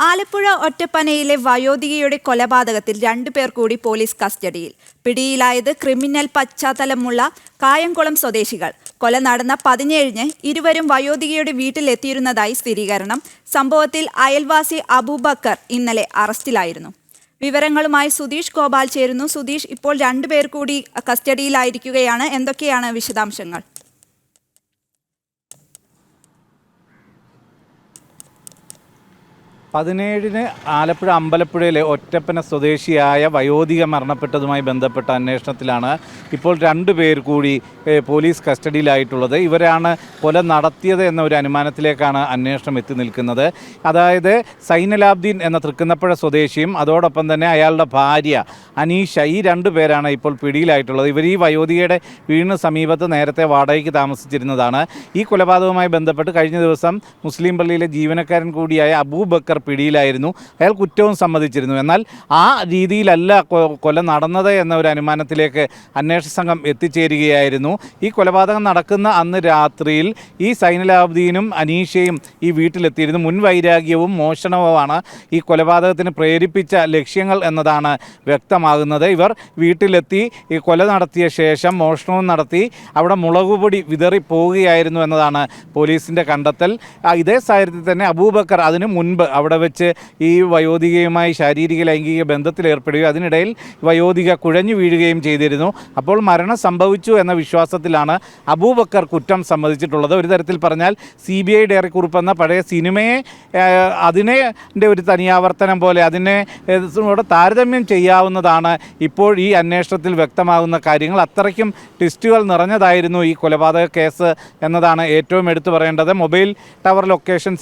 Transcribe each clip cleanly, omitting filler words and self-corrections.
ആലപ്പുഴ ഒറ്റപ്പനയിലെ വയോധികയുടെ കൊലപാതകത്തിൽ 2 പേർ കൂടി പോലീസ് കസ്റ്റഡിയിൽ. പിടിയിലായത് ക്രിമിനൽ പശ്ചാത്തലമുള്ള കായംകുളം സ്വദേശികൾ. കൊല നടന്ന 17-ന് ഇരുവരും വയോധികയുടെ വീട്ടിലെത്തിയിരുന്നതായി സ്ഥിരീകരണം. സംഭവത്തിൽ അയൽവാസി അബൂബക്കർ ഇന്നലെ അറസ്റ്റിലായിരുന്നു. വിവരങ്ങളുമായി സുധീഷ് ഗോപാൽ ചേരുന്നു. സുധീഷ്, ഇപ്പോൾ 2 പേർ കൂടി കസ്റ്റഡിയിലായിരിക്കുകയാണ്. എന്തൊക്കെയാണ് വിശദാംശങ്ങൾ? 17-ന് ആലപ്പുഴ അമ്പലപ്പുഴയിലെ ഒറ്റപ്പന സ്വദേശിയായ വയോധിക മരണപ്പെട്ടതുമായി ബന്ധപ്പെട്ട അന്വേഷണത്തിലാണ് ഇപ്പോൾ 2 പേർ കൂടി പോലീസ് കസ്റ്റഡിയിലായിട്ടുള്ളത്. ഇവരാണ് കൊല നടത്തിയത് എന്ന ഒരു അനുമാനത്തിലേക്കാണ് അന്വേഷണം എത്തി നിൽക്കുന്നത്. അതായത് സൈനലാബ്ദീൻ എന്ന തൃക്കുന്നപ്പുഴ സ്വദേശിയും അതോടൊപ്പം തന്നെ അയാളുടെ ഭാര്യ അനീഷ, ഈ 2 പേരാണ് ഇപ്പോൾ പിടിയിലായിട്ടുള്ളത്. ഇവർ ഈ വയോധികയുടെ വീടിന് സമീപത്ത് നേരത്തെ വാടകയ്ക്ക് താമസിച്ചിരുന്നതാണ്. ഈ കൊലപാതകവുമായി ബന്ധപ്പെട്ട് കഴിഞ്ഞ ദിവസം മുസ്ലിം പള്ളിയിലെ ജീവനക്കാരൻ കൂടിയായ അബൂബക്കർ പിടിയിലായിരുന്നു. അയാൾ കുറ്റവും സമ്മതിച്ചിരുന്നു. എന്നാൽ ആ രീതിയിലല്ല കൊല നടന്നത് എന്ന ഒരു അനുമാനത്തിലേക്ക് അന്വേഷണ സംഘം എത്തിച്ചേരുകയായിരുന്നു. ഈ കൊലപാതകം നടക്കുന്ന അന്ന് രാത്രിയിൽ ഈ സൈനലാബ്ദീനും അനീഷയും ഈ വീട്ടിലെത്തിയിരുന്നു. മുൻവൈരാഗ്യവും മോഷണവുമാണ് ഈ കൊലപാതകത്തിന് പ്രേരിപ്പിച്ച ലക്ഷ്യങ്ങൾ എന്നതാണ് വ്യക്തമാകുന്നത്. ഇവർ വീട്ടിലെത്തി ഈ കൊല നടത്തിയ ശേഷം മോഷണവും നടത്തി അവിടെ മുളകുപൊടി വിതറി പോവുകയായിരുന്നു എന്നതാണ് പോലീസിൻ്റെ കണ്ടെത്തൽ. ഇതേ സാഹചര്യത്തിൽ തന്നെ അബൂബക്കർ അതിനു മുൻപ് അവിടെ വെച്ച് ഈ വയോധികയുമായി ശാരീരിക ലൈംഗിക ബന്ധത്തിലേർപ്പെടുകയും അതിനിടയിൽ വയോധിക കുഴഞ്ഞു വീഴുകയും ചെയ്തിരുന്നു. അപ്പോൾ മരണം സംഭവിച്ചു എന്ന വിശ്വാസത്തിലാണ് അബൂബക്കർ കുറ്റം സമ്മതിച്ചിട്ടുള്ളത്. ഒരു തരത്തിൽ പറഞ്ഞാൽ CBI ഡയറി കുറിപ്പ് എന്ന പഴയ സിനിമയെ അതിനെ ഒരു തനിയാവർത്തനം പോലെ അതിനെ താരതമ്യം ചെയ്യാവുന്നതാണ് ഇപ്പോൾ ഈ അന്വേഷണത്തിൽ വ്യക്തമാകുന്ന കാര്യങ്ങൾ. അത്രയ്ക്കും ട്വിസ്റ്റുകൾ നിറഞ്ഞതായിരുന്നു ഈ കൊലപാതക കേസ് എന്നതാണ് ഏറ്റവും എടുത്തു പറയേണ്ടത്. മൊബൈൽ ടവർ ലൊക്കേഷൻ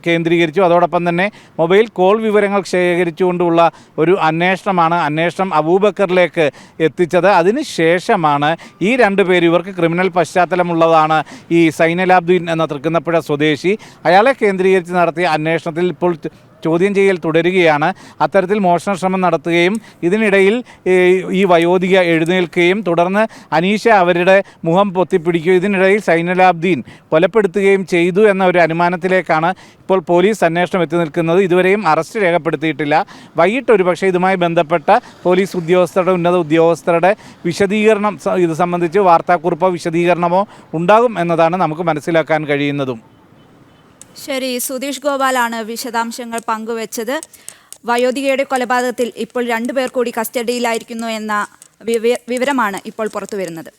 കേന്ദ്രീകരിച്ചു, അതോടൊപ്പം തന്നെ മൊബൈൽ കോൾ വിവരങ്ങൾ ശേഖരിച്ചുകൊണ്ടുള്ള ഒരു അന്വേഷണം അബൂബക്കറിലേക്ക് എത്തിച്ചത്. അതിനുശേഷമാണ് ഈ 2 പേര്, ഇവർക്ക് ക്രിമിനൽ പശ്ചാത്തലമുള്ളതാണ് ഈ സൈനലാബ്ദീൻ എന്ന തൃക്കുന്നപ്പുഴ സ്വദേശി, അയാളെ കേന്ദ്രീകരിച്ച് നടത്തിയ അന്വേഷണത്തിൽ ഇപ്പോൾ ചോദ്യം ചെയ്യൽ തുടരുകയാണ്. അത്തരത്തിൽ മോഷണ ശ്രമം നടത്തുകയും ഇതിനിടയിൽ ഈ വയോധിക എഴുന്നേൽക്കുകയും തുടർന്ന് അനീഷ അവരുടെ മുഖം പൊത്തിപ്പിടിക്കുകയും ഇതിനിടയിൽ സൈനലാബ്ദീൻ കൊലപ്പെടുത്തുകയും ചെയ്തു എന്ന ഒരു അനുമാനത്തിലേക്കാണ് ഇപ്പോൾ പോലീസ് അന്വേഷണം എത്തി നിൽക്കുന്നത്. ഇതുവരെയും അറസ്റ്റ് രേഖപ്പെടുത്തിയിട്ടില്ല. വൈകിട്ട് ഒരുപക്ഷെ ഇതുമായി ബന്ധപ്പെട്ട പോലീസ് ഉദ്യോഗസ്ഥരുടെ ഉന്നത ഉദ്യോഗസ്ഥരുടെ വിശദീകരണം ഇത് സംബന്ധിച്ച് വാർത്താക്കുറിപ്പോ വിശദീകരണമോ ഉണ്ടാകും എന്നതാണ് നമുക്ക് മനസ്സിലാക്കാൻ കഴിയുന്നതും. ശരി, സുധീഷ് ഗോപാലാണ് വിശദാംശങ്ങൾ പങ്കുവച്ചത്. വയോധികയുടെ കൊലപാതകത്തിൽ ഇപ്പോൾ 2 പേർ കൂടി കസ്റ്റഡിയിലായിരിക്കുന്നു എന്ന വിവരമാണ് ഇപ്പോൾ പുറത്തുവരുന്നത്.